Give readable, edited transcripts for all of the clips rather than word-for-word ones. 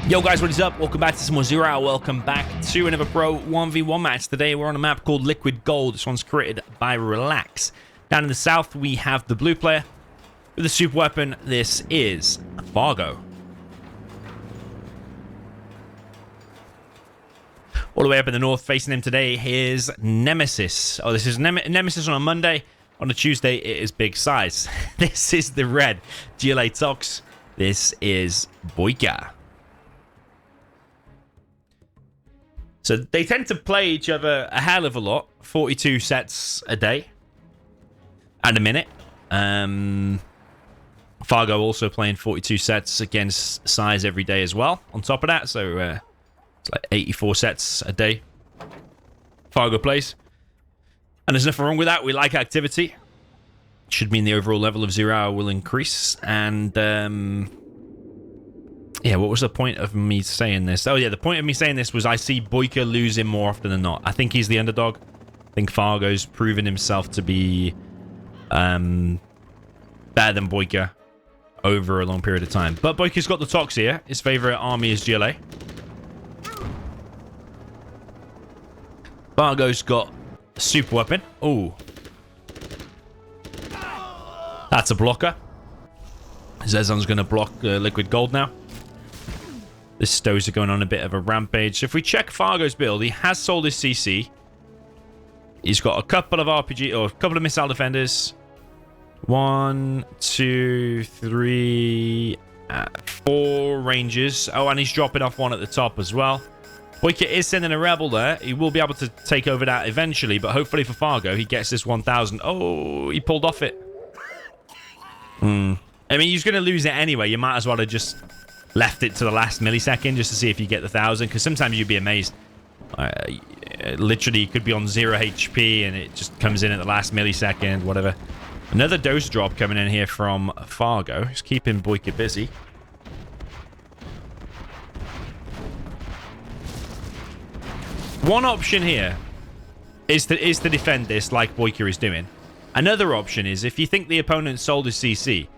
Yo guys, what is up? Welcome back to some more Zero Hour. Welcome back to another Pro 1v1 match. Today we're on a map called Liquid Gold. This one's created by Relax. Down in the south we have the blue player with the super weapon. This is Fargo. All the way up in the north facing him today is Nemesis. Oh, this is Nemesis on a Monday. On a Tuesday it is Big Size. This is the red GLA Tox. This is BoYcaH. So they tend to play each other a hell of a lot. 42 sets a day. And a minute. Fargo also playing 42 sets against Size every day as well. On top of that. So it's like 84 sets a day. Fargo plays. And there's nothing wrong with that. We like activity. Should mean the overall level of Zero Hour will increase. And yeah, what was the point of me saying this? Oh, yeah, the point of me saying this was I see BoYcaH losing more often than not. I think he's the underdog. I think Fargo's proven himself to be better than BoYcaH over a long period of time. But BoYcaH's got the Tox here. His favorite army is GLA. Fargo's got a super weapon. Oh. That's a blocker. Zezon's going to block Liquid Gold now. This Stozer going on a bit of a rampage. So if we check Fargo's build, he has sold his CC. He's got a couple of RPG, or a couple of missile defenders. 1, 2, 3, 4 rangers. Oh, and he's dropping off one at the top as well. BoYcaH is sending a rebel there. He will be able to take over that eventually, but hopefully for Fargo, he gets this 1,000. Oh, he pulled off it. I mean, he's going to lose it anyway. You might as well have just left it to the last millisecond just to see if you get the 1,000, because sometimes you'd be amazed. Literally, you could be on 0 HP and it just comes in at the last millisecond, whatever. Another dose drop coming in here from Fargo. Just keeping BoYcaH busy. One option here is to defend this like BoYcaH is doing. Another option is if you think the opponent sold his CC,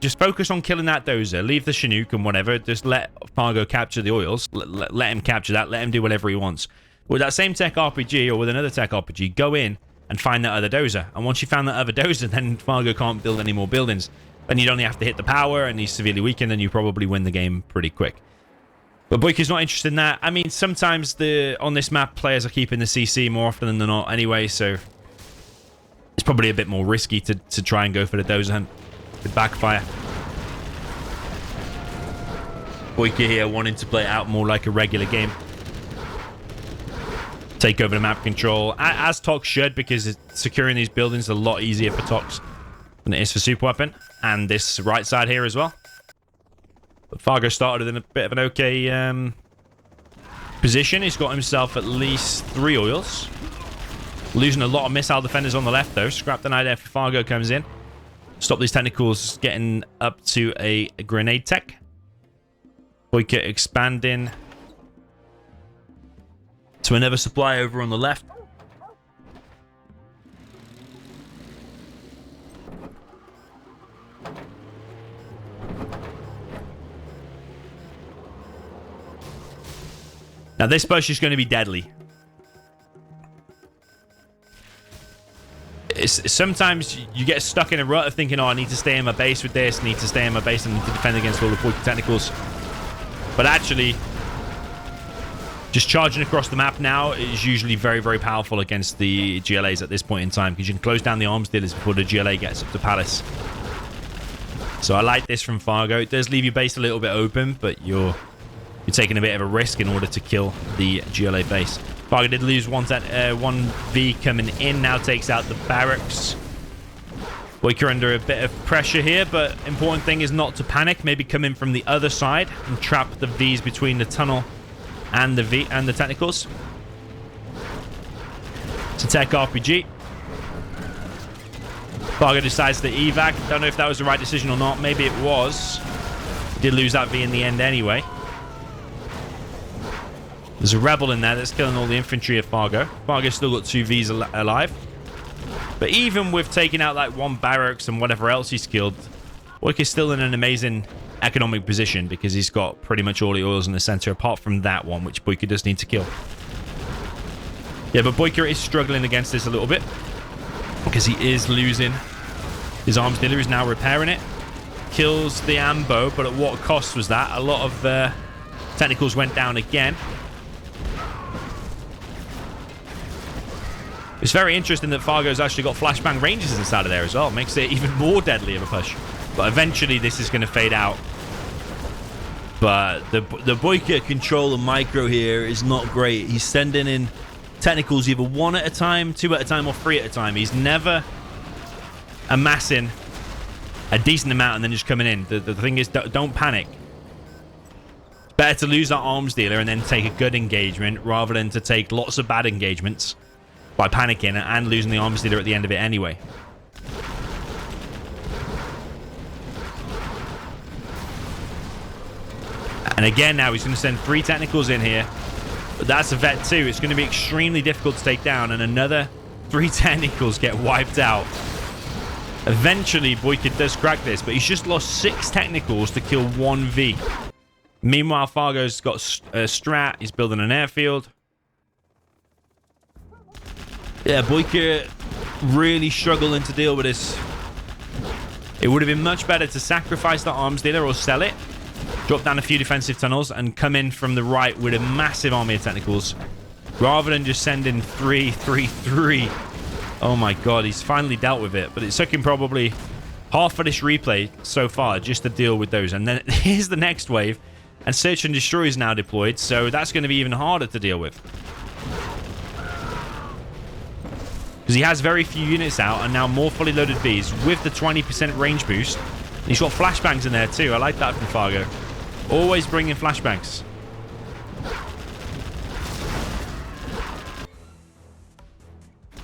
just focus on killing that dozer, leave the Chinook and whatever, just let Fargo capture the oils, let him capture that, let him do whatever he wants. With that same tech RPG or with another tech RPG, go in and find that other dozer. And once you found that other dozer, then Fargo can't build any more buildings. Then you'd only have to hit the power and he's severely weakened and you probably win the game pretty quick. But BoYcaH's not interested in that. I mean, sometimes on this map, players are keeping the CC more often than not anyway, so it's probably a bit more risky to try and go for the dozer hunt. Could backfire. BoYcaH here wanting to play it out more like a regular game. Take over the map control, as Tox should, because securing these buildings is a lot easier for Tox than it is for super weapon. And this right side here as well. But Fargo started in a bit of an okay position. He's got himself at least 3 oils. Losing a lot of missile defenders on the left, though. Scrap the night after Fargo comes in. Stop these tentacles getting up to a grenade tech. BoYcaH expanding to another supply over on the left. Now this push is going to be deadly. Sometimes you get stuck in a rut of thinking, oh, I need to stay in my base with this, need to stay in my base and need to defend against all the BoYcaH tentacles. But actually, just charging across the map now is usually very, very powerful against the GLAs at this point in time, because you can close down the arms dealers before the GLA gets up to Palace. So I like this from Fargo. It does leave your base a little bit open, but you're taking a bit of a risk in order to kill the GLA base. Fargo did lose 1V coming in, now takes out the barracks. BoYcaH under a bit of pressure here, but important thing is not to panic. Maybe come in from the other side and trap the Vs between the tunnel and the tentacles. It's a tech RPG. Fargo decides to evac. Don't know if that was the right decision or not. Maybe it was. Did lose that V in the end anyway. There's a rebel in there that's killing all the infantry of Fargo. Fargo's still got 2 Vs alive. But even with taking out like 1 barracks and whatever else he's killed, BoYcaH's still in an amazing economic position because he's got pretty much all the oils in the center apart from that one, which BoYcaH does need to kill. Yeah, but BoYcaH is struggling against this a little bit because he is losing. His arms dealer is now repairing it. Kills the ambo, but at what cost was that? A lot of technicals went down again. It's very interesting that Fargo's actually got flashbang ranges inside of there as well. Makes it even more deadly of a push. But eventually this is going to fade out. But the BoYcaH control of micro here is not great. He's sending in technicals either 1 at a time, 2 at a time, or 3 at a time. He's never amassing a decent amount and then just coming in. The thing is, don't panic. It's better to lose that arms dealer and then take a good engagement rather than to take lots of bad engagements by panicking and losing the arms dealer at the end of it anyway. And again, now he's going to send 3 technicals in here. But that's a vet too. It's going to be extremely difficult to take down. And another 3 technicals get wiped out. Eventually, BoYcaH does crack this. But he's just lost 6 technicals to kill 1 V. Meanwhile, Fargo's got a strat. He's building an airfield. Yeah, BoYcaH really struggling to deal with this. It would have been much better to sacrifice the arms dealer or sell it. Drop down a few defensive tunnels and come in from the right with a massive army of technicals. Rather than just sending 3, 3, 3. Oh my god, he's finally dealt with it. But it took him probably half of this replay so far just to deal with those. And then here's the next wave. And Search and Destroy is now deployed. So that's going to be even harder to deal with. Because he has very few units out and now more fully loaded Vs with the 20% range boost. And he's got flashbangs in there too. I like that from Fargo. Always bringing flashbangs.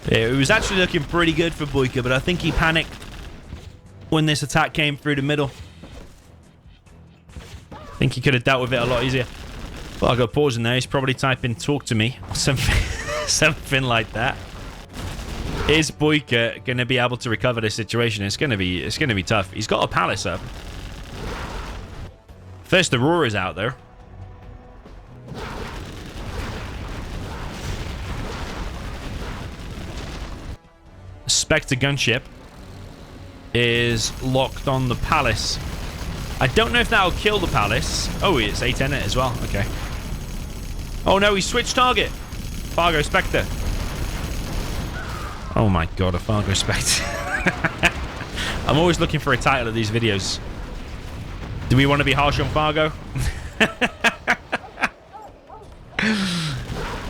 Yeah, it was actually looking pretty good for BoYcaH, but I think he panicked when this attack came through the middle. I think he could have dealt with it a lot easier. Well, I got pause in there. He's probably typing "talk to me" or something like that. Is BoYcaH going to be able to recover this situation? It's going to be tough. He's got a palace up. First Aurora's out there. Spectre gunship is locked on the palace. I don't know if that'll kill the palace. Oh, it's 8 in it as well. Okay. Oh no, he switched target. Fargo Spectre. Oh my god, a Fargo Spectre. I'm always looking for a title of these videos. Do we want to be harsh on Fargo?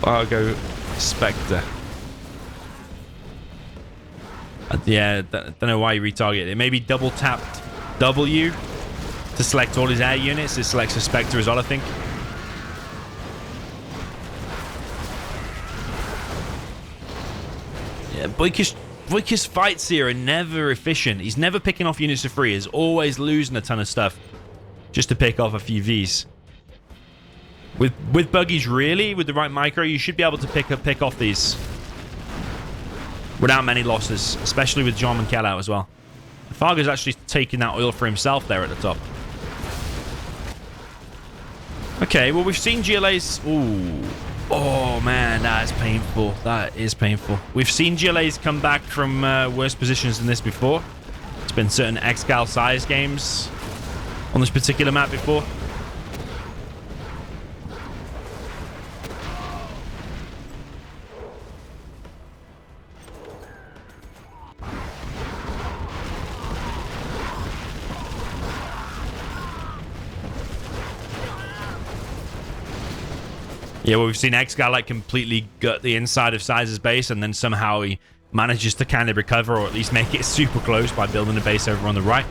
Fargo Spectre. Yeah, don't know why you retarget it. Maybe double tapped W to select all his air units. It selects a Spectre as well, I think. Yeah, BoYcaH's fights here are never efficient. He's never picking off units for free. He's always losing a ton of stuff just to pick off a few Vs. With buggies, really, with the right micro, you should be able to pick off these without many losses, especially with DoMiNaToR out as well. Fargo's actually taking that oil for himself there at the top. Okay, well, we've seen GLAs. Ooh. Oh, man, that is painful. That is painful. We've seen GLAs come back from worse positions than this before. It's been certain Excal size games on this particular map before. Yeah, well, we've seen Excal like completely gut the inside of Size's base, and then somehow he manages to kind of recover, or at least make it super close by building a base over on the right.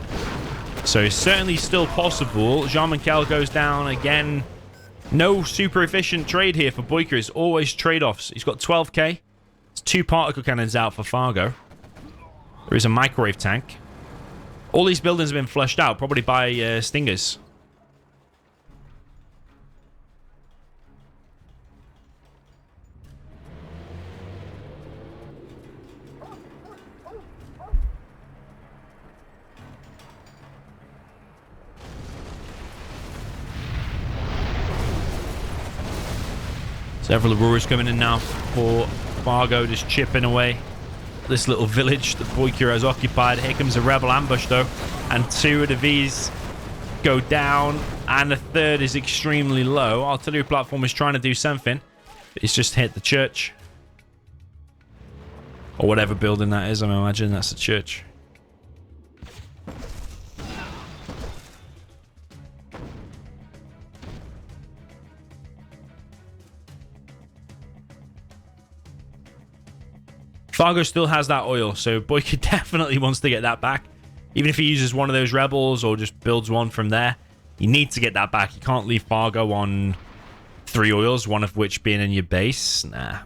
So it's certainly still possible. DoMiNaToR goes down again. No super efficient trade here for BoYcaH. It's always trade-offs. He's got 12k. It's 2 particle cannons out for Fargo. There is a microwave tank. All these buildings have been flushed out, probably by stingers. Several Auroras coming in now for Fargo, just chipping away this little village that BoYcaH has occupied. Here comes a rebel ambush though, and 2 of the V's go down, and the 3rd is extremely low. Artillery platform is trying to do something. It's just hit the church. Or whatever building that is, I'm imagining that's a church. Fargo still has that oil, so BoYcaH definitely wants to get that back. Even if he uses one of those rebels or just builds one from there, you need to get that back. You can't leave Fargo on 3 oils, one of which being in your base. Nah.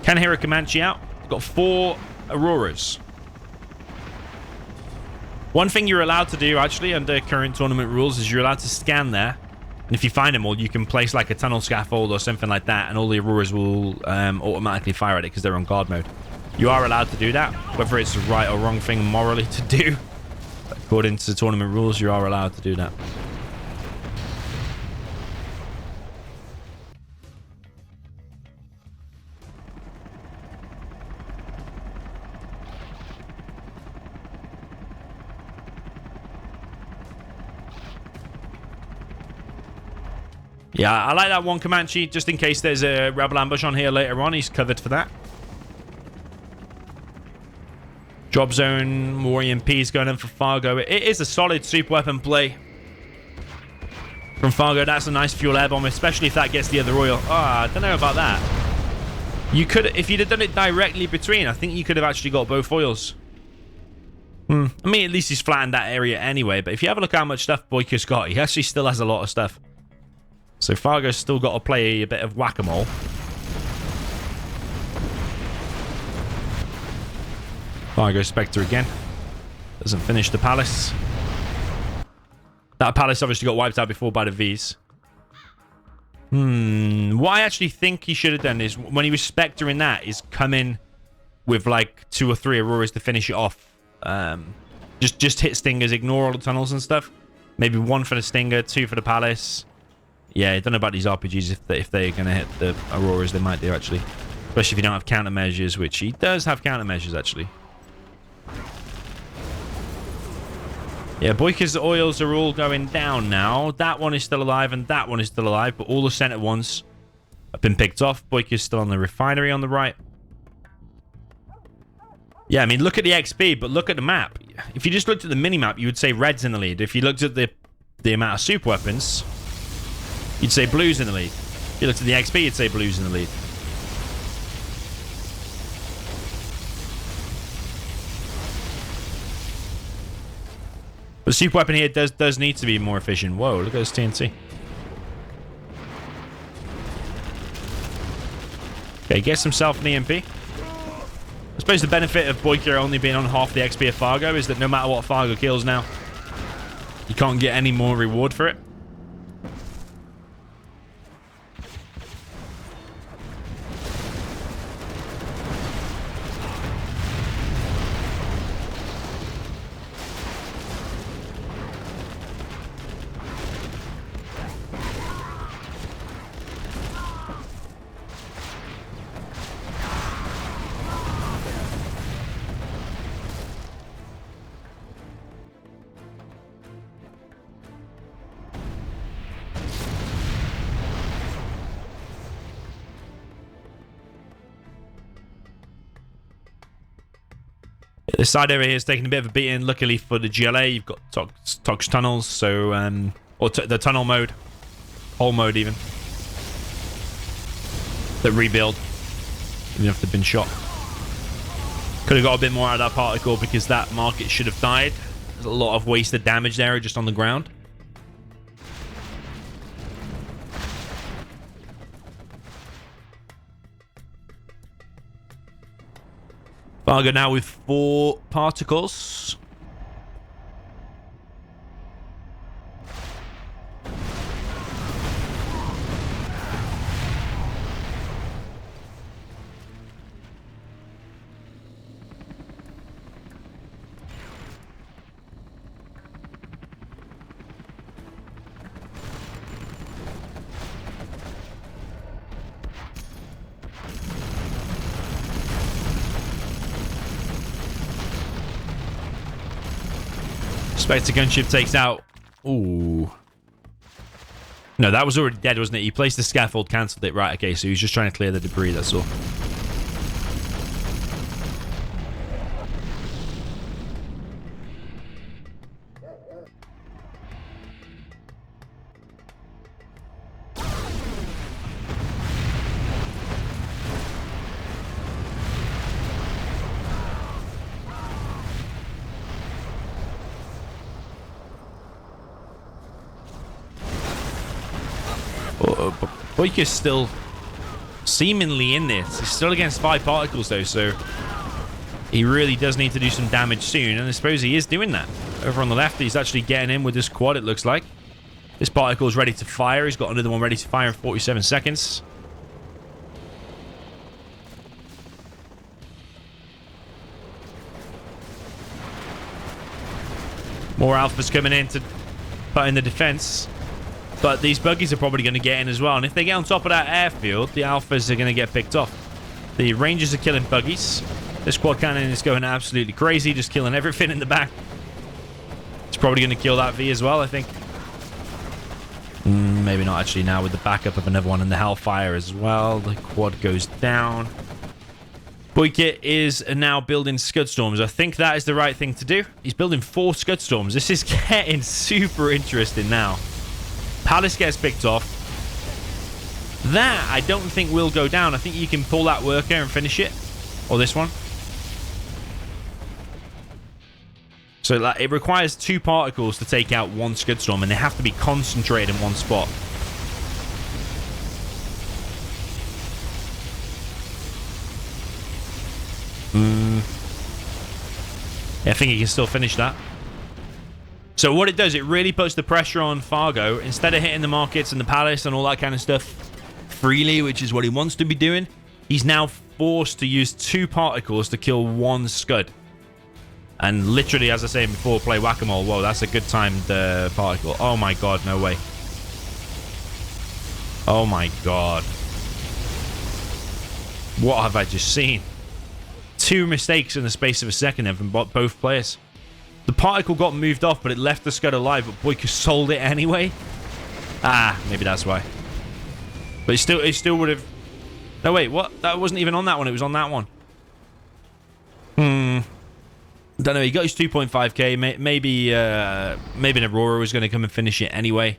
Can hear a Comanche out. Got 4 Auroras. One thing you're allowed to do, actually, under current tournament rules, is you're allowed to scan there. And if you find them all, you can place like a tunnel scaffold or something like that, and all the Auroras will automatically fire at it because they're on guard mode. You are allowed to do that. Whether it's the right or wrong thing morally to do, according to the tournament rules, you are allowed to do that. Yeah, I like that one Comanche, just in case there's a rebel ambush on here later on. He's covered for that. Drop zone, more EMPs going in for Fargo. It is a solid super weapon play from Fargo. That's a nice fuel air bomb, especially if that gets the other oil. I don't know about that. You could, if you'd have done it directly between, I think you could have actually got both oils. I mean, at least he's flattened that area anyway. But if you have a look how much stuff BoYcaH's got, he actually still has a lot of stuff. So Fargo's still got to play a bit of whack-a-mole. Fargo Spectre again. Doesn't finish the palace. That palace obviously got wiped out before by the V's. What I actually think he should have done is, when he was Spectering that, is come in with like 2 or 3 Auroras to finish it off. Just hit Stingers, ignore all the tunnels and stuff. Maybe 1 for the Stinger, 2 for the palace. Yeah, I don't know about these RPGs. If they're going to hit the Auroras, they might do, actually. Especially if you don't have countermeasures, which he does have countermeasures, actually. Yeah, BoYcaH's oils are all going down now. That one is still alive, and that one is still alive, but all the center ones have been picked off. BoYcaH's still on the refinery on the right. Yeah, I mean, look at the XP, but look at the map. If you just looked at the mini-map, you would say red's in the lead. If you looked at the amount of super weapons, you'd say blue's in the lead. If you looked at the XP, you'd say blue's in the lead. But the super weapon here does need to be more efficient. Whoa, look at this TNT. Okay, gets himself an EMP. I suppose the benefit of BoYcaH only being on half the XP of Fargo is that no matter what Fargo kills now, you can't get any more reward for it. This side over here is taking a bit of a beating. Luckily for the GLA, you've got Tox tunnels, so or the tunnel mode, whole mode even, that rebuild even if they've been shot. Could have got a bit more out of that particle because that market should have died. There's a lot of wasted damage there just on the ground. Fargo now with 4 particles. Spectre gunship takes out... Ooh. No, that was already dead, wasn't it? He placed the scaffold, cancelled it. Right, okay, so he was just trying to clear the debris, that's all. BoYcaH's still seemingly in this. He's still against 5 particles, though, so he really does need to do some damage soon, and I suppose he is doing that. Over on the left, he's actually getting in with this quad, it looks like. This particle is ready to fire. He's got another one ready to fire in 47 seconds. More alphas coming in to put in the defense. But these buggies are probably going to get in as well. And if they get on top of that airfield, the alphas are going to get picked off. The Rangers are killing buggies. This quad cannon is going absolutely crazy, just killing everything in the back. It's probably going to kill that V as well, I think. Maybe not actually now with the backup of another one in the Hellfire as well. The quad goes down. BoYcaH is now building Scud Storms. I think that is the right thing to do. He's building 4 Scud Storms. This is getting super interesting now. Palace gets picked off. That, I don't think will go down. I think you can pull that worker and finish it. Or this one. So like, it requires 2 particles to take out 1 Scud Storm, and they have to be concentrated in one spot. Yeah, I think he can still finish that. So what it does, it really puts the pressure on Fargo. Instead of hitting the markets and the palace and all that kind of stuff freely, which is what he wants to be doing, he's now forced to use 2 particles to kill 1 scud. And literally, as I said before, play whack-a-mole. Whoa, that's a good timed particle. Oh my god, no way. Oh my god. What have I just seen? 2 mistakes in the space of a second then from both players. The particle got moved off, but it left the scud alive, but BoYcaH sold it anyway. Ah, maybe that's why. But it still would have... No, wait, what? That wasn't even on that one. It was on that one. Don't know. He got his 2.5k. Maybe an Aurora was going to come and finish it anyway.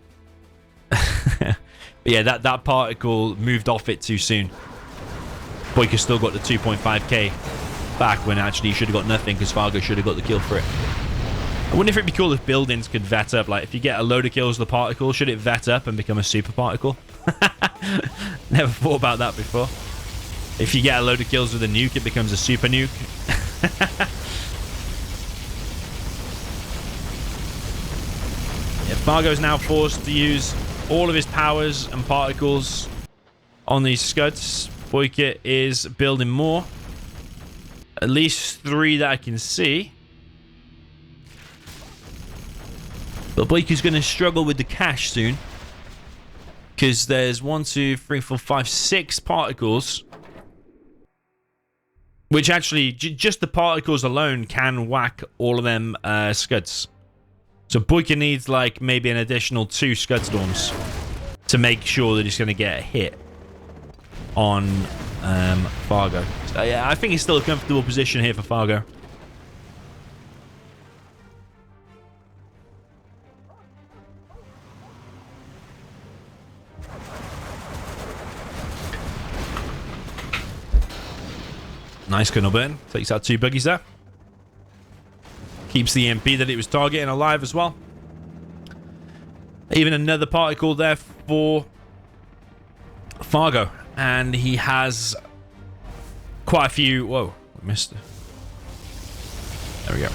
But yeah, that particle moved off it too soon. BoYcaH still got the 2.5k back when actually he should have got nothing because Fargo should have got the kill for it. I wonder if it'd be cool if buildings could vet up. Like, if you get a load of kills with the particle, should it vet up and become a super particle? Never thought about that before. If you get a load of kills with a nuke, it becomes a super nuke. Yeah, Fargo's now forced to use all of his powers and particles on these scuds. BoYcaH is building more. At least 3 that I can see. But BoYcaH's going to struggle with the cache soon. Because there's 1, 2, 3, 4, 5, 6 particles. Which actually, just the particles alone can whack all of them scuds. So BoYcaH needs like maybe an additional 2 scud storms. To make sure that he's going to get a hit on Fargo. So, yeah, I think it's still a comfortable position here for Fargo. Nice kernel burn. Takes out 2 buggies there. Keeps the EMP that it was targeting alive as well. Even another particle there for Fargo. And he has quite a few... Whoa, we missed it. There we go.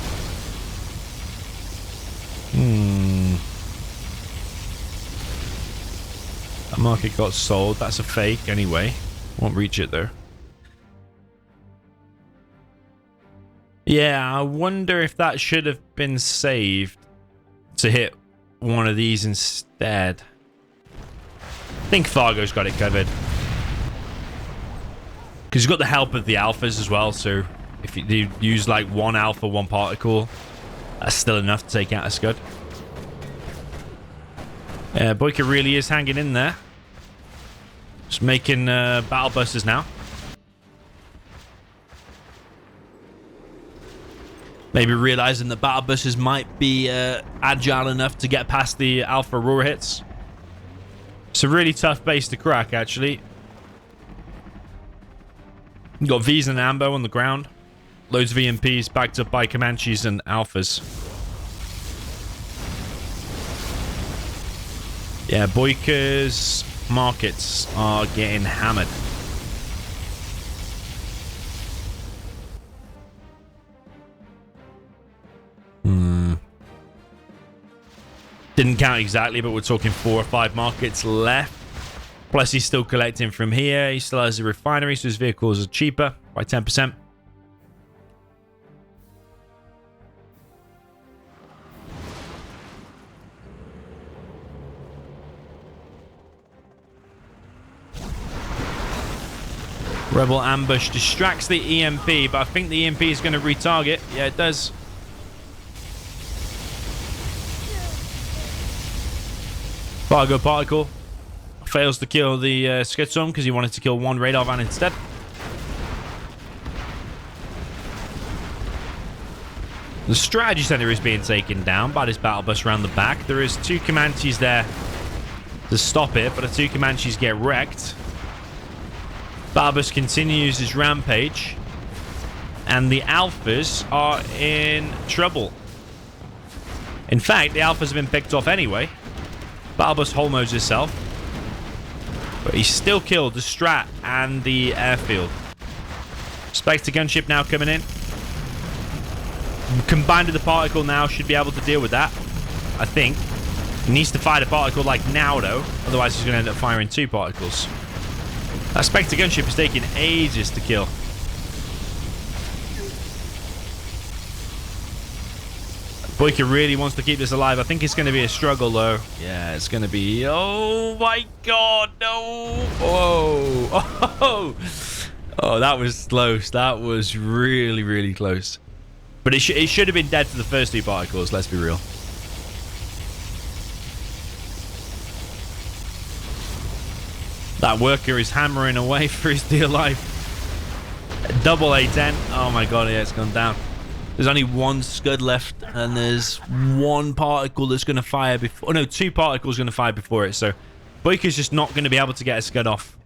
That market got sold. That's a fake anyway. Won't reach it though. Yeah, I wonder if that should have been saved to hit one of these instead. I think Fargo's got it covered. Because he's got the help of the alphas as well, so if you use like 1 alpha, 1 particle, That's still enough to take out a scud. Yeah, BoYcaH really is hanging in there. Just making battle busters now. Maybe realizing that battle busters might be agile enough to get past the alpha Aurora hits. It's a really tough base to crack, actually. You got V's and Ambo on the ground. Loads of EMPs backed up by Comanches and Alphas. Yeah, BoYcaH's markets are getting hammered. Didn't count exactly, but we're talking 4 or 5 markets left. Plus, he's still collecting from here. He still has a refinery, so his vehicles are cheaper by 10%. Rebel ambush distracts the EMP, but I think the EMP is going to retarget. Yeah, it does. Fargo particle fails to kill the scud storm because he wanted to kill one radar van instead. The strategy center is being taken down by this battle bus around the back. There is 2 Comanches there to stop it, but the 2 Comanches get wrecked. Battle bus continues his rampage, and the Alphas are in trouble. In fact, the Alphas have been picked off anyway. Battle bus holmos himself, but he's still killed the strat and the airfield. Spectre gunship now coming in. Combined with the particle now should be able to deal with that, I think. He needs to fire the particle like now though, otherwise he's going to end up firing 2 particles. That Spectre gunship is taking ages to kill. BoYcaH really wants to keep this alive. I think it's going to be a struggle though. Yeah, it's going to be... Oh my god, no! Whoa! Oh, that was close. That was really, really close. But it should have been dead for the first 2 particles, let's be real. That worker is hammering away for his dear life. Double A10. Oh my god, yeah, it's gone down. There's only 1 scud left, and there's 1 particle that's going to fire before... Oh no, 2 particles going to fire before it, so... BoYcaH's just not going to be able to get a scud off.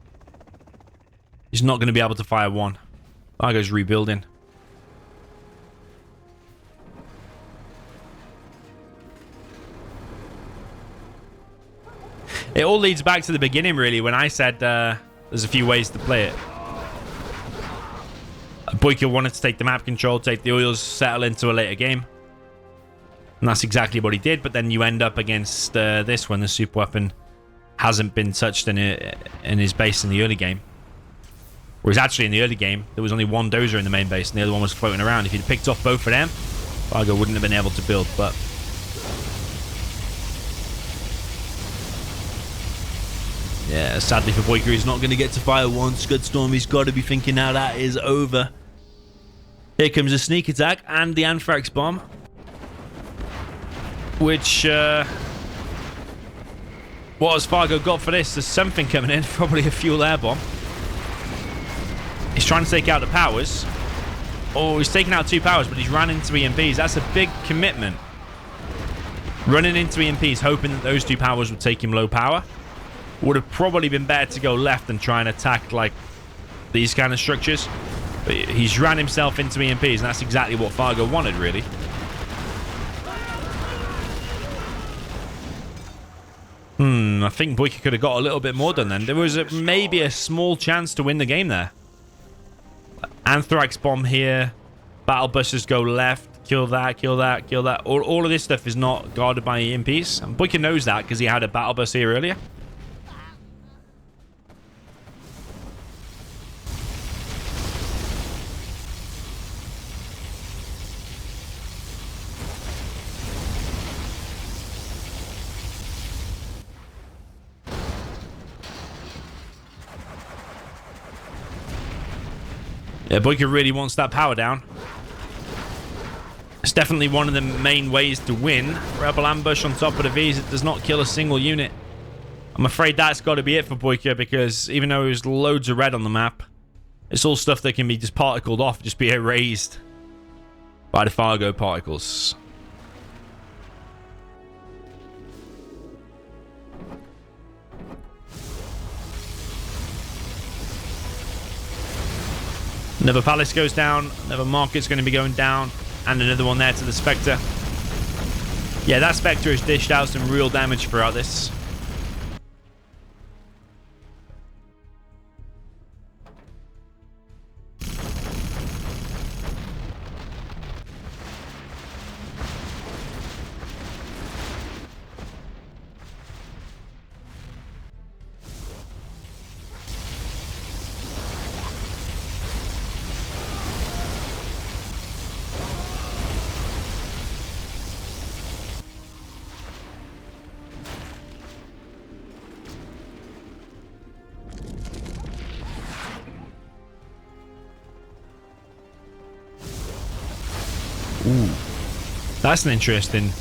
He's not going to be able to fire 1. Fargo's rebuilding. It all leads back to the beginning, really, when I said there's a few ways to play it. BoYcaH wanted to take the map control, take the oils, settle into a later game. And that's exactly what he did, but then you end up against this when the super weapon hasn't been touched in his base in the early game. Whereas actually in the early game, there was only 1 dozer in the main base and the other one was floating around. If he'd picked off both of them, Fargo wouldn't have been able to build, but... Yeah, sadly for BoYcaH, he's not going to get to fire 1 scud storm. He's got to be thinking now that is over. Here comes a sneak attack and the anthrax bomb. Which, what has Fargo got for this? There's something coming in, probably a fuel air bomb. He's trying to take out the powers. Oh, he's taking out 2 powers, but he's run into EMPs. That's a big commitment. Running into EMPs, hoping that those 2 powers would take him low power. Would have probably been better to go left and try and attack like these kind of structures. But he's ran himself into EMPs, and that's exactly what Fargo wanted, really. I think BoYcaH could have got a little bit more done then. There was maybe a small chance to win the game there. Anthrax bomb here. Battle busters go left. Kill that, kill that, kill that. All of this stuff is not guarded by EMPs. And BoYcaH knows that because he had a battle bus here earlier. Yeah, BoYcaH really wants that power down. It's definitely one of the main ways to win. Rebel ambush on top of the V's. It does not kill a single unit. I'm afraid that's got to be it for BoYcaH, because even though there's loads of red on the map, it's all stuff that can be just particled off, just be erased by the Fargo particles. Another palace goes down. Another market's going to be going down. And another one there to the Spectre. Yeah, that Spectre has dished out some real damage throughout this. Ooh, that's an interesting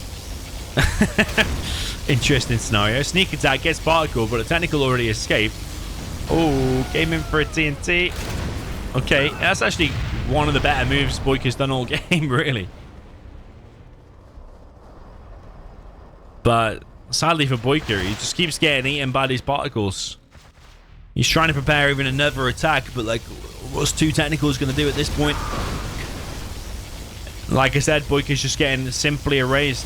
scenario. Sneak attack gets particle, but a technical already escaped. Oh, came in for a TNT. Okay, that's actually one of the better moves BoYcaH's done all game, really. But sadly for BoYcaH, he just keeps getting eaten by these particles. He's trying to prepare even another attack, but like, what's two technicals going to do at this point? Like I said, BoYcaH's just getting simply erased.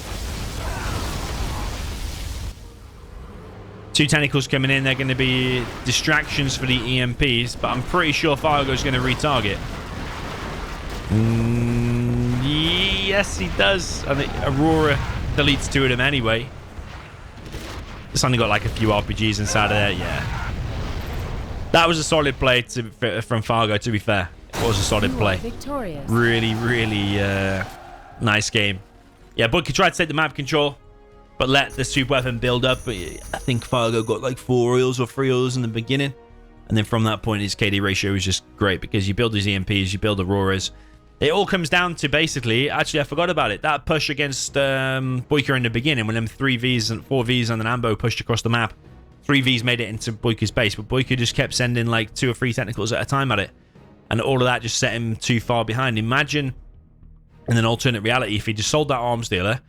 Two tentacles coming in. They're going to be distractions for the EMPs, but I'm pretty sure Fargo's going to retarget. Yes, he does. I think Aurora deletes two of them anyway. It's only got like a few RPGs inside of there. Yeah. That was a solid play from Fargo, to be fair. It was a solid play. Really, really nice game. Yeah, BoYcaH tried to take the map control, but let the super weapon build up. But I think Fargo got like 4 oils or 3 oils in the beginning. And then from that point, his KD ratio was just great, because you build these EMPs, you build Auroras. It all comes down to basically, actually I forgot about it, that push against BoYcaH in the beginning, when them 3 Vs and 4 Vs and an Ambo pushed across the map. 3 Vs made it into BoYcaH's base, but BoYcaH just kept sending like 2 or 3 technicals at a time at it. And all of that just set him too far behind. Imagine, in an alternate reality, if he just sold that arms dealer,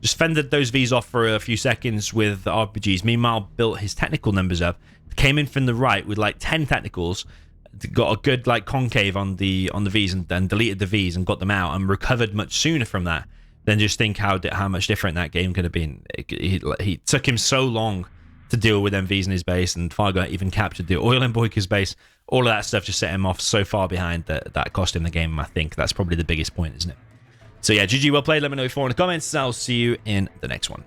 just fended those Vs off for a few seconds with RPGs, meanwhile built his technical numbers up, came in from the right with like 10 technicals, got a good like concave on the Vs, and then deleted the Vs and got them out and recovered much sooner from that. Then just think how much different that game could have been. He took him so long to deal with MVs in his base, and Fargo even captured the oil in BoYcaH's base. All of that stuff just set him off so far behind that cost him the game. I think that's probably the biggest point, isn't it? So yeah, GG, well played. Let me know if you want in the comments. I'll see you in the next one.